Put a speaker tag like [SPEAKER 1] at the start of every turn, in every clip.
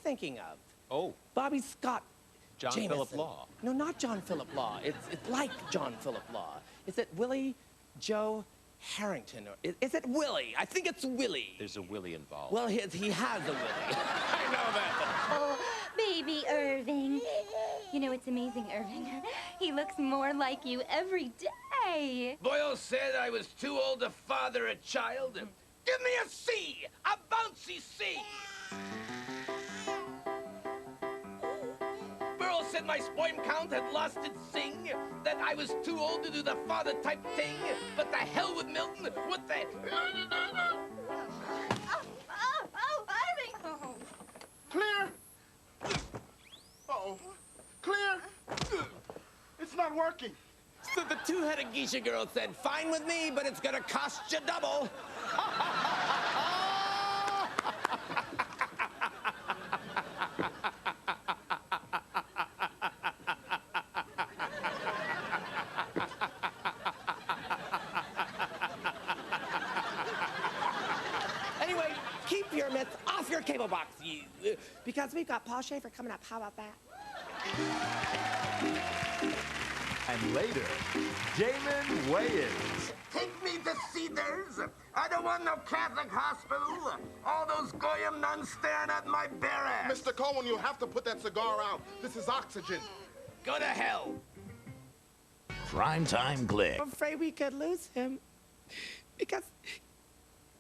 [SPEAKER 1] thinking of.
[SPEAKER 2] Oh.
[SPEAKER 1] Bobby Scott
[SPEAKER 2] John
[SPEAKER 1] Jameson.
[SPEAKER 2] Philip Law.
[SPEAKER 1] No, not John Philip Law. It's like John Philip Law. Is it Willie Joe Harrington? Or is it Willie? I think it's Willie.
[SPEAKER 2] There's a Willie involved.
[SPEAKER 1] Well, he has a Willie. I know that.
[SPEAKER 3] Oh, baby Irving. You know, it's amazing, Irving. He looks more like you every day.
[SPEAKER 4] Boyle said I was too old to father a child. Give me a C! A bouncy C! Burl said my sperm count had lost its zing, that I was too old to do the father-type thing, but the hell with Milton, what the...
[SPEAKER 3] Irving! Oh.
[SPEAKER 5] Clear! Uh-oh. Clear! It's not working.
[SPEAKER 1] So the two-headed geisha girl said, fine with me, but it's gonna cost you double. Anyway, keep your mitts off your cable box, you. Because we've got Paul Shaffer coming up. How about that?
[SPEAKER 6] And later, Damon Wayans.
[SPEAKER 4] Take me to Cedars. I don't want no Catholic hospital. All those goyim nuns staring at my bare ass.
[SPEAKER 5] Mr. Cohen, you have to put that cigar out. This is oxygen.
[SPEAKER 4] Go to hell.
[SPEAKER 6] Primetime Glick.
[SPEAKER 1] I'm afraid we could lose him. Because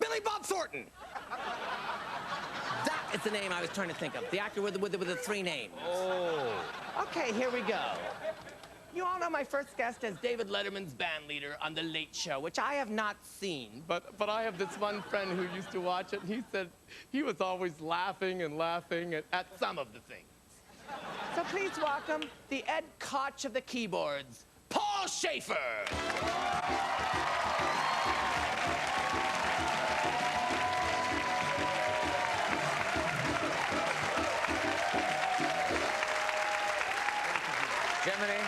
[SPEAKER 1] Billy Bob Thornton. That is the name I was trying to think of. The actor with the three names.
[SPEAKER 2] Oh.
[SPEAKER 1] Okay, here we go. You all know my first guest as David Letterman's band leader on The Late Show, which I have not seen. But I have this one friend who used to watch it, and he said he was always laughing at some of the things. So please welcome the Ed Koch of the keyboards, Paul Shaffer.
[SPEAKER 7] Jiminy.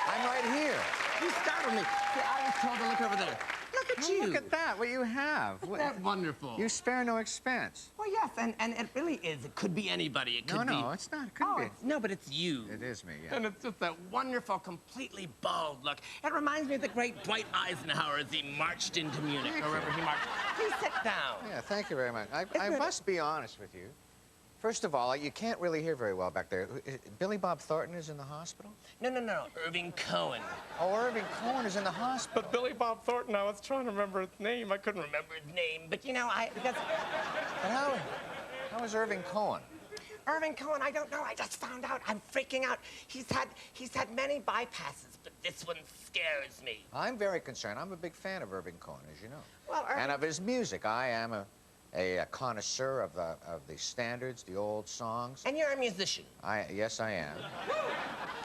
[SPEAKER 7] I'm right here.
[SPEAKER 1] You startled me. I was told to look over there. Look at you.
[SPEAKER 7] Look at that, what you have.
[SPEAKER 1] Isn't that wonderful?
[SPEAKER 7] You spare no expense.
[SPEAKER 1] Well, yes, and it really is. It could be anybody. It could be...
[SPEAKER 7] No, it's not. It could be.
[SPEAKER 1] No, but it's you.
[SPEAKER 7] It is me, yeah.
[SPEAKER 1] And it's just that wonderful, completely bald look. It reminds me of the great Dwight Eisenhower as he marched into Munich, or wherever he marched. Please sit down.
[SPEAKER 7] Yeah, thank you very much. I must be honest with you. First of all, you can't really hear very well back there. Billy Bob Thornton is in the hospital?
[SPEAKER 1] No. Irving Cohen.
[SPEAKER 7] Oh, Irving Cohen is in the hospital.
[SPEAKER 1] But Billy Bob Thornton, I was trying to remember his name. I couldn't remember his name. But, you know,
[SPEAKER 7] But how is Irving Cohen?
[SPEAKER 1] Irving Cohen, I don't know. I just found out. I'm freaking out. He's had many bypasses, but this one scares me.
[SPEAKER 7] I'm very concerned. I'm a big fan of Irving Cohen, as you know.
[SPEAKER 1] Well, Irving...
[SPEAKER 7] And of his music. I am a connoisseur of the standards, the old songs.
[SPEAKER 1] And you're a musician.
[SPEAKER 7] Yes, I am.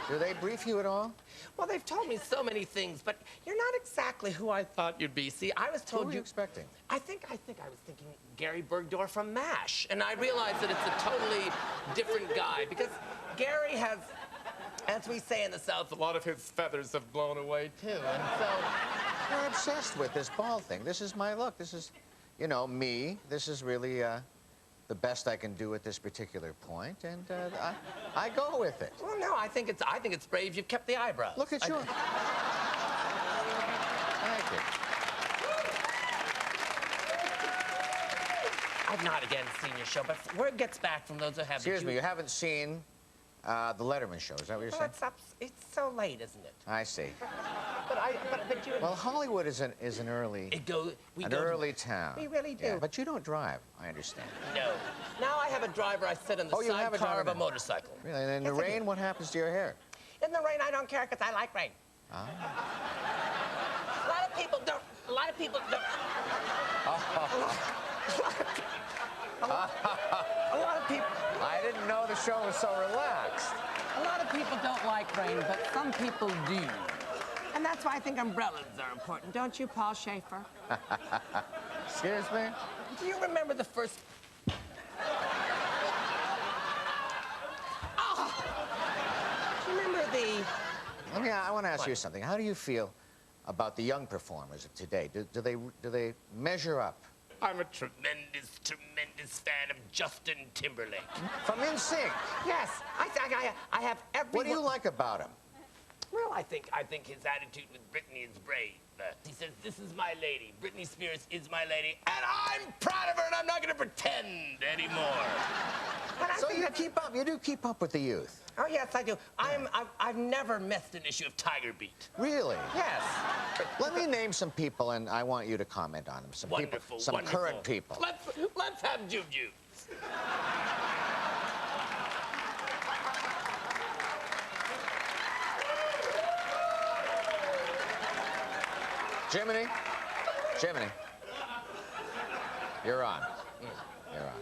[SPEAKER 7] Do they brief you at all?
[SPEAKER 1] Well, they've told me so many things, but you're not exactly who I thought you'd be. See, I was told
[SPEAKER 7] Who were you expecting?
[SPEAKER 1] I think I was thinking Gary Bergdorf from MASH, and I realized that it's a totally different guy because Gary has, as we say in the South, a lot of his feathers have blown away too, and so
[SPEAKER 7] You're obsessed with this bald thing. This is my look. This is, you know, me. This is really the best I can do at this particular point, and I go with it.
[SPEAKER 1] Well, no, I think it's brave. You've kept the eyebrows.
[SPEAKER 7] Look at you. Thank you.
[SPEAKER 1] I've not again seen your show, but word gets back from those who have.
[SPEAKER 7] Excuse me, you haven't seen the Letterman show. Is that what you're saying?
[SPEAKER 1] It's so late, isn't it?
[SPEAKER 7] I see.
[SPEAKER 1] But you.
[SPEAKER 7] Well, Hollywood is an early early town.
[SPEAKER 1] We really do.
[SPEAKER 7] Yeah, but you don't drive, I understand.
[SPEAKER 1] No. Now I have a driver. I sit in the sidecar of a motorcycle.
[SPEAKER 7] Really? And in the rain, what happens to your hair?
[SPEAKER 1] In the rain, I don't care because I like rain.
[SPEAKER 7] Ah.
[SPEAKER 1] A lot of people don't. A lot of people don't. A lot of people.
[SPEAKER 7] I didn't know the show was so relaxed.
[SPEAKER 1] A lot of people don't like rain, but some people do. And that's why I think umbrellas are important, don't you, Paul Shaffer?
[SPEAKER 7] Excuse me?
[SPEAKER 1] Do you remember the first... Oh! Do you remember the...
[SPEAKER 7] I want to ask you something. How do you feel about the young performers of today? Do they measure up?
[SPEAKER 4] I'm a tremendous fan of Justin Timberlake.
[SPEAKER 7] From NSYNC.
[SPEAKER 4] Yes, I have every.
[SPEAKER 7] What do you like about him?
[SPEAKER 4] Well, I think his attitude with Britney is brave. He says, "This is my lady. Britney Spears is my lady, and I'm proud of her, and I'm not going to pretend anymore."
[SPEAKER 7] So you do keep up with the youth.
[SPEAKER 4] Oh yes, I do. I've never missed an issue of Tiger Beat.
[SPEAKER 7] Really?
[SPEAKER 4] Yes.
[SPEAKER 7] Let me name some people, and I want you to comment on them. Some
[SPEAKER 4] Wonderful,
[SPEAKER 7] people, some
[SPEAKER 4] wonderful.
[SPEAKER 7] current people.
[SPEAKER 4] Let's have Juju.
[SPEAKER 7] Jiminy, you're on. You're on.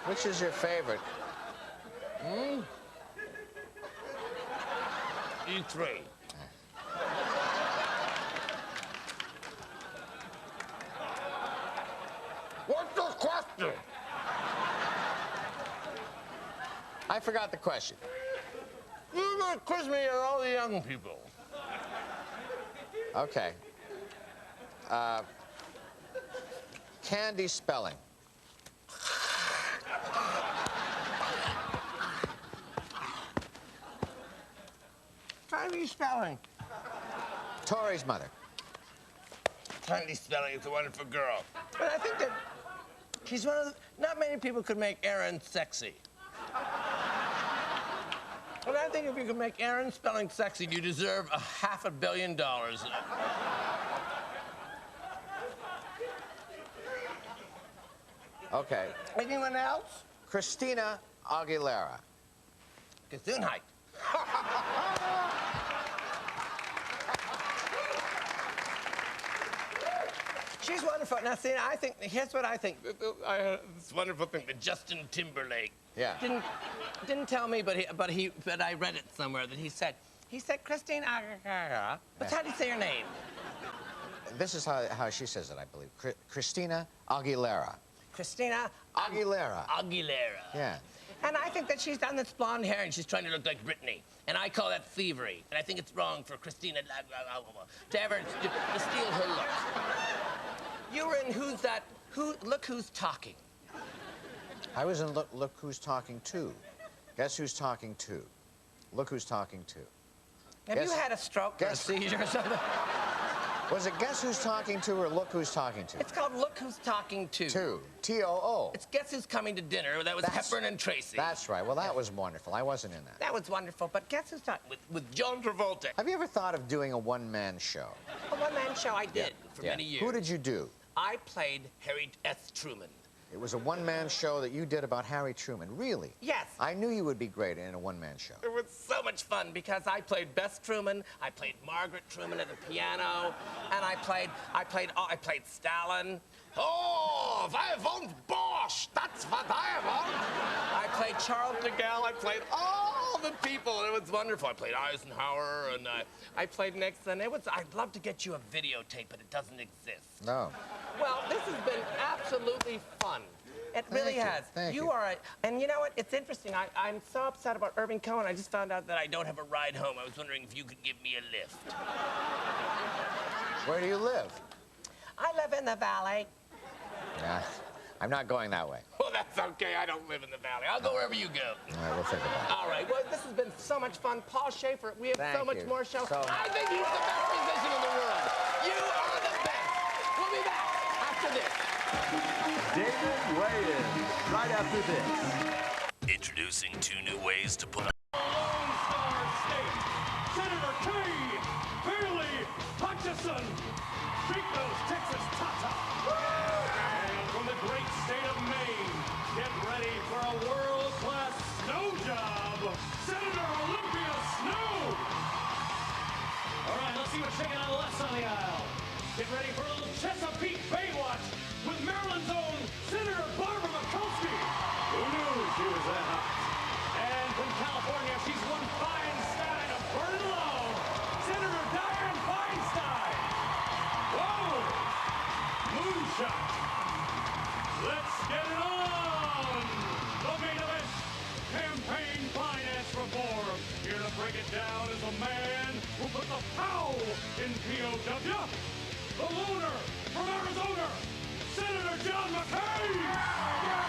[SPEAKER 7] Which is your favorite?
[SPEAKER 4] E3. What's the question?
[SPEAKER 7] I forgot the question.
[SPEAKER 4] You're going to quiz me on all the young people.
[SPEAKER 7] Okay. Candy spelling.
[SPEAKER 4] Candy spelling.
[SPEAKER 7] Tori's mother.
[SPEAKER 4] Candy spelling is a wonderful girl. But I think that she's one of the... Not many people could make Aaron sexy. And I think if you can make Aaron spelling sexy, you deserve $500 million.
[SPEAKER 7] Okay.
[SPEAKER 4] Anyone else?
[SPEAKER 7] Christina Aguilera.
[SPEAKER 4] Gesundheit. She's wonderful. Now, see, here's what I think. This wonderful thing that Justin Timberlake didn't tell me, but I read it somewhere that he said Christine Aguilera. But how do you say your name?
[SPEAKER 7] This is how she says it, I believe. Christina Aguilera.
[SPEAKER 4] Christina
[SPEAKER 7] Aguilera.
[SPEAKER 4] Aguilera.
[SPEAKER 7] Yeah.
[SPEAKER 4] And I think that she's done this blonde hair and she's trying to look like Britney. And I call that thievery. And I think it's wrong for Christina to ever to steal her look. You were in Who's That? Look Who's Talking.
[SPEAKER 7] I was in Look Who's Talking To. Guess who's talking to? Look Who's Talking To.
[SPEAKER 4] Have you had a stroke or a seizure or something?
[SPEAKER 7] Was it Guess Who's Talking To or Look Who's Talking To?
[SPEAKER 4] It's called Look Who's Talking To.
[SPEAKER 7] T-O-O.
[SPEAKER 4] It's Guess Who's Coming to Dinner. That was Hepburn and Tracy.
[SPEAKER 7] That's right. Well, that was wonderful. I wasn't in that.
[SPEAKER 4] That was wonderful. But Guess Who's Talking with John Travolta.
[SPEAKER 7] Have you ever thought of doing a one-man show?
[SPEAKER 4] A one-man show I did for many years.
[SPEAKER 7] Who did you do?
[SPEAKER 4] I played Harry S. Truman.
[SPEAKER 7] It was a one-man show that you did about Harry Truman. Really?
[SPEAKER 4] Yes.
[SPEAKER 7] I knew you would be great in a one-man show.
[SPEAKER 4] It was so much fun because I played Bess Truman, I played Margaret Truman at the piano, and I played Stalin. Oh, I want Bosch. That's what I want. I played Charles de Gaulle. I played all the people. It was wonderful. I played Eisenhower, and I played Nixon. I'd love to get you a videotape, but it doesn't exist.
[SPEAKER 7] No.
[SPEAKER 4] Well, this has been absolutely fun. It really has.
[SPEAKER 7] Thank you.
[SPEAKER 4] You are and you know what? It's interesting. I'm so upset about Irving Cohen. I just found out that I don't have a ride home. I was wondering if you could give me a lift.
[SPEAKER 7] Where do you live?
[SPEAKER 4] I live in the valley.
[SPEAKER 7] Yeah, I'm not going that way.
[SPEAKER 4] Well, that's okay. I don't live in the valley. I'll go wherever you go.
[SPEAKER 7] All right, we'll think about it.
[SPEAKER 4] All right. Well, this has been so much fun. Paul Shaffer, we have
[SPEAKER 7] Thank
[SPEAKER 4] so much
[SPEAKER 7] you.
[SPEAKER 4] more show.
[SPEAKER 7] So
[SPEAKER 4] I think he's the best musician in the world. You are the best. We'll be back after this.
[SPEAKER 6] Damon Wayans, right after this.
[SPEAKER 2] Introducing 2 new ways to put on
[SPEAKER 5] Lone Star State, Senator K. Bailey Hutchison, Street Those Texas Tata. And from the great state of Maine, get ready for a world-class snow job, Senator Olympia Snow. All right, let's see what's shaking on the left side of the aisle. Get ready for a little Chesapeake Baywatch with Maryland's own Senator Barbara Mikulski. Who knew she was that hot? And from California. down is a man who put the POW in POW. The loner from Arizona, Senator John McCain! Yeah!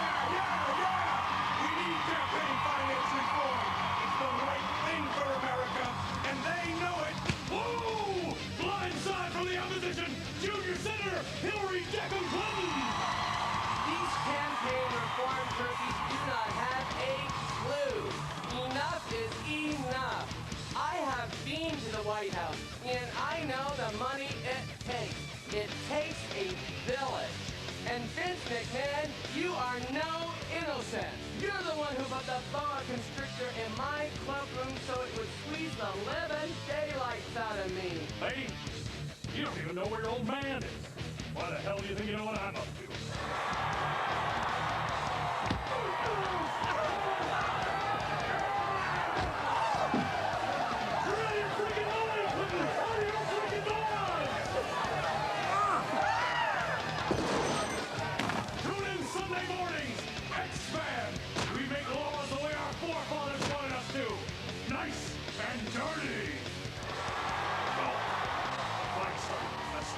[SPEAKER 5] We need campaign finance reform. It's the right thing for America, and they know it. Whoa! Blindside from the opposition, Junior Senator Hillary Clinton!
[SPEAKER 4] These campaign reform turkeys do not have a clue. Enough is enough. I have been to the White House, and I know the money it takes. It takes a village. And Vince McMahon, you are no innocent. You're the one who put the boa constrictor in my cloakroom so it would squeeze the living daylights out of me.
[SPEAKER 5] Hey, you don't even know where your old man is. Why the hell do you think you know what I'm up to?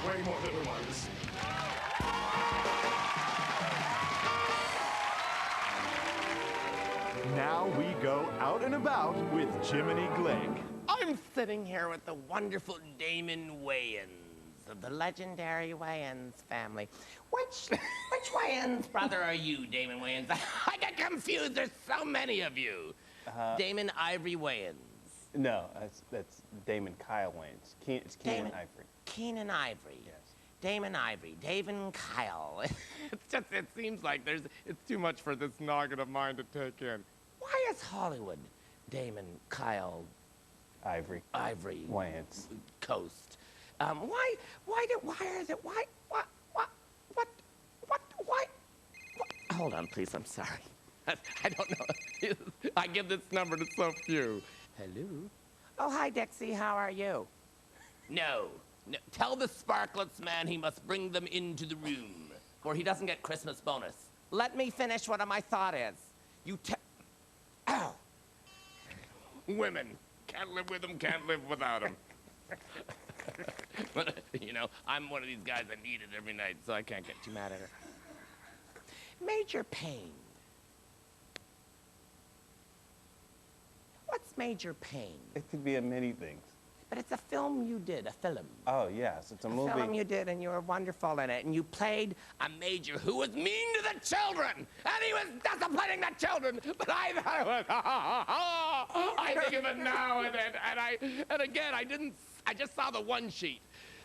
[SPEAKER 5] Way more than we wanted to see.
[SPEAKER 6] Now we go out and about with Jiminy Glick.
[SPEAKER 1] I'm sitting here with the wonderful Damon Wayans of the legendary Wayans family. Which Wayans brother are you, Damon Wayans? I get confused. There's so many of you. Damon Ivory Wayans.
[SPEAKER 8] No, that's Damon Kyle Wayans. It's Keenan Ivory.
[SPEAKER 1] Keenan Ivory.
[SPEAKER 8] Yes.
[SPEAKER 1] Damon Ivory. Damon Kyle. It seems like it's too much for this noggin of mine to take in. Why is Hollywood Damon Kyle
[SPEAKER 8] Ivory
[SPEAKER 1] Wayans Coast? Hold on, please, I'm sorry. I don't know. I give this number to so few. Hello? Oh, hi, Dixie, how are you? No. Tell the Sparklets man he must bring them into the room, or he doesn't get Christmas bonus. Let me finish what my thought is. Ow! Women. Can't live with them, can't live without them. But, you know, I'm one of these guys that need it every night, so I can't get too mad at her. Major Payne. What's Major Payne?
[SPEAKER 8] It could be many things.
[SPEAKER 1] But it's a film you did, a film.
[SPEAKER 8] Oh, yes, it's a movie.
[SPEAKER 1] A film you did, and you were wonderful in it. And you played a major who was mean to the children. And he was disciplining the children. But I thought it was, I think of it now, and again, I just saw the one sheet.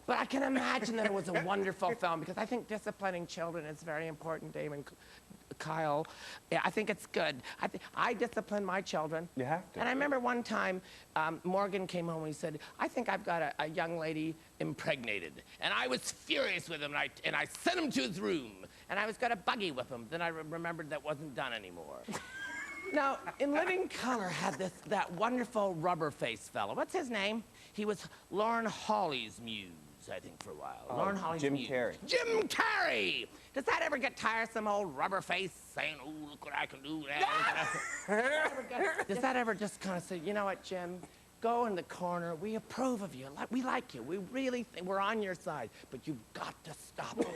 [SPEAKER 1] But I can imagine that it was a wonderful film, because I think disciplining children is very important, Damon. Kyle, yeah, I think it's good. I discipline my children.
[SPEAKER 8] You have to.
[SPEAKER 1] And I remember one time, Morgan came home and he said, I think I've got a young lady impregnated. And I was furious with him, and I sent him to his room. And I was going to buggy whip him. Then I remembered that wasn't done anymore. Now, In Living Color had that wonderful rubber-faced fellow. What's his name? He was Lauren Hawley's muse, I think, for a while. Lauren Hawley's
[SPEAKER 8] Jim
[SPEAKER 1] muse.
[SPEAKER 8] Carrey.
[SPEAKER 1] Jim Carrey! Does that ever get tiresome, old rubber face saying, oh, look what I can do now? Does that ever just kind of say, you know what, Jim? Go in the corner. We approve of you. We like you. We really think we're on your side. But you've got to stop it.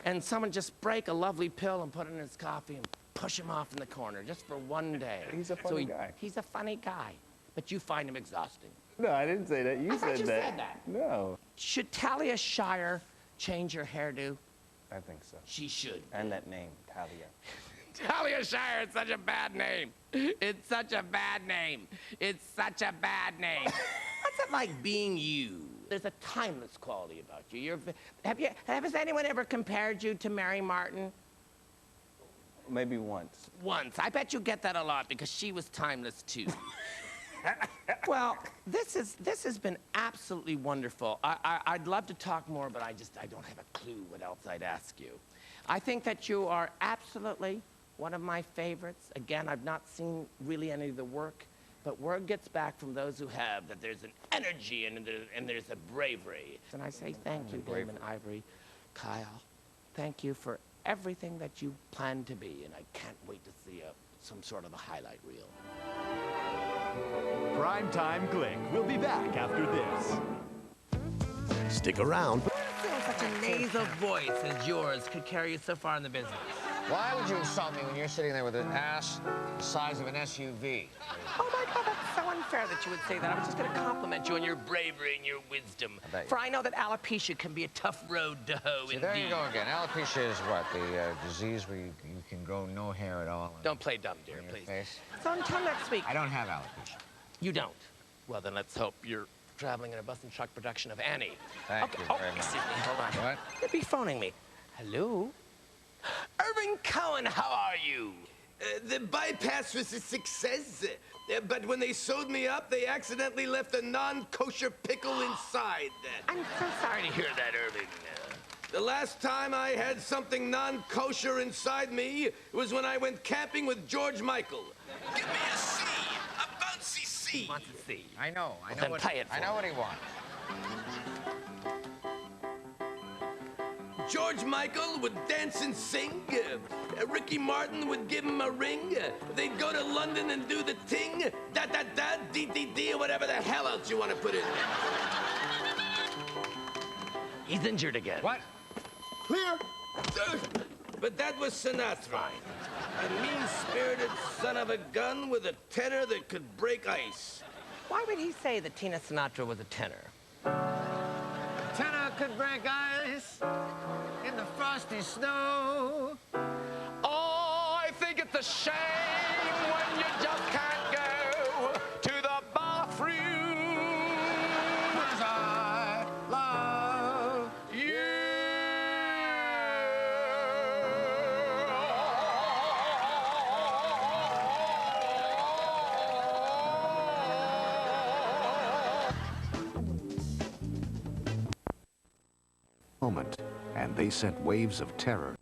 [SPEAKER 1] And someone just break a lovely pill and put it in his coffee and push him off in the corner just for one day.
[SPEAKER 8] He's a funny guy.
[SPEAKER 1] He's a funny guy. But you find him exhausting.
[SPEAKER 8] No, I didn't say that. You said that.
[SPEAKER 1] said that.
[SPEAKER 8] No.
[SPEAKER 1] Should Talia Shire change her hairdo?
[SPEAKER 8] I think so.
[SPEAKER 1] She should.
[SPEAKER 8] And that name, Talia.
[SPEAKER 1] Talia Shire, it's such a bad name. It's such a bad name. It's such a bad name. What's it like being you? There's a timeless quality about you. Has anyone ever compared you to Mary Martin?
[SPEAKER 8] Maybe once.
[SPEAKER 1] Once. I bet you get that a lot because she was timeless too. Well, this has been absolutely wonderful. I'd love to talk more, but I don't have a clue what else I'd ask you. I think that you are absolutely one of my favorites. Again, I've not seen really any of the work, but word gets back from those who have that there's an energy and there's a bravery. And I say thank you, Damon Ivory, Kyle. Thank you for everything that you plan to be, and I can't wait to see some sort of a highlight reel.
[SPEAKER 6] Primetime Glick will be back after this.
[SPEAKER 2] Stick around.
[SPEAKER 1] Such a nasal voice as yours could carry you so far in the business.
[SPEAKER 7] Why would you insult me when you're sitting there with an ass the size of an SUV?
[SPEAKER 1] Oh my God, that's so unfair that you would say that. I was just going to compliment you on your bravery and your wisdom. For I know that alopecia can be a tough road to hoe.
[SPEAKER 7] See, there you go again. Alopecia is what? The disease where you can grow no hair at all.
[SPEAKER 1] Don't play dumb, dear,
[SPEAKER 7] on your
[SPEAKER 1] please.
[SPEAKER 7] face.
[SPEAKER 1] So until next week.
[SPEAKER 7] I don't have alopecia.
[SPEAKER 1] You don't? Well, then let's hope you're traveling in a bus and truck production of Annie.
[SPEAKER 7] Thank you very much.
[SPEAKER 1] Excuse me, hold on.
[SPEAKER 7] What?
[SPEAKER 1] They'd be phoning me. Hello? Irving Cohen, how are you?
[SPEAKER 9] The bypass was a success, but when they sewed me up, they accidentally left a non-kosher pickle inside.
[SPEAKER 1] I'm so sorry to hear that, Irving.
[SPEAKER 9] The last time I had something non-kosher inside me was when I went camping with George Michael. Give me a C, a bouncy C.
[SPEAKER 1] He wants to see.
[SPEAKER 7] I know.
[SPEAKER 1] Then play it for
[SPEAKER 7] I know what he wants.
[SPEAKER 9] George Michael would dance and sing. Ricky Martin would give him a ring. They'd go to London and do the ting. Da-da-da, dee-dee-dee, or whatever the hell else you want to put in there.
[SPEAKER 1] He's injured again.
[SPEAKER 9] What? Clear. But that was Sinatra. A mean-spirited son of a gun with a tenor that could break ice.
[SPEAKER 1] Why would he say that Tina Sinatra was a tenor?
[SPEAKER 7] Tenor could break ice in the frosty snow.
[SPEAKER 1] Oh, I think it's a shame when you just can't go to the bathroom.
[SPEAKER 7] 'Cause I love
[SPEAKER 1] You.
[SPEAKER 10] Moment, and they sent waves of terror